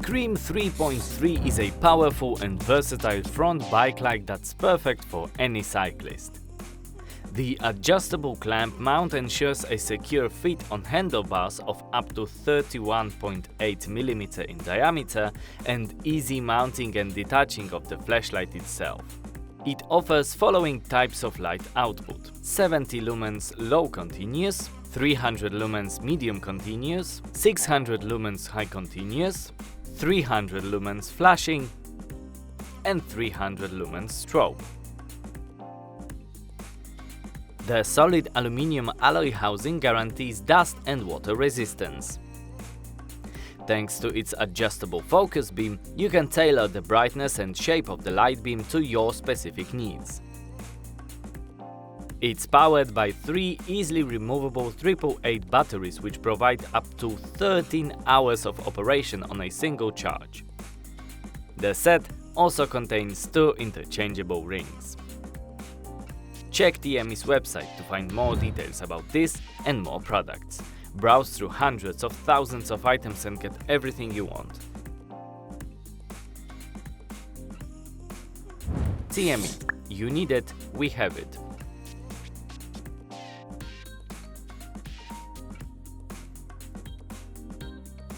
Scream 3.3 is a powerful and versatile front bike light that's perfect for any cyclist. The adjustable clamp mount ensures a secure fit on handlebars of up to 31.8 mm in diameter and easy mounting and detaching of the flashlight itself. It offers following types of light output: 70 lumens low continuous, 300 lumens medium continuous, 600 lumens high continuous, 300 lumens flashing, and 300 lumens strobe. The solid aluminium alloy housing guarantees dust and water resistance. Thanks to its adjustable focus beam, you can tailor the brightness and shape of the light beam to your specific needs. It's powered by 3 easily removable 888 batteries which provide up to 13 hours of operation on a single charge. The set also contains 2 interchangeable rings. Check TME's website to find more details about this and more products. Browse through hundreds of thousands of items and get everything you want. TME. You need it, we have it.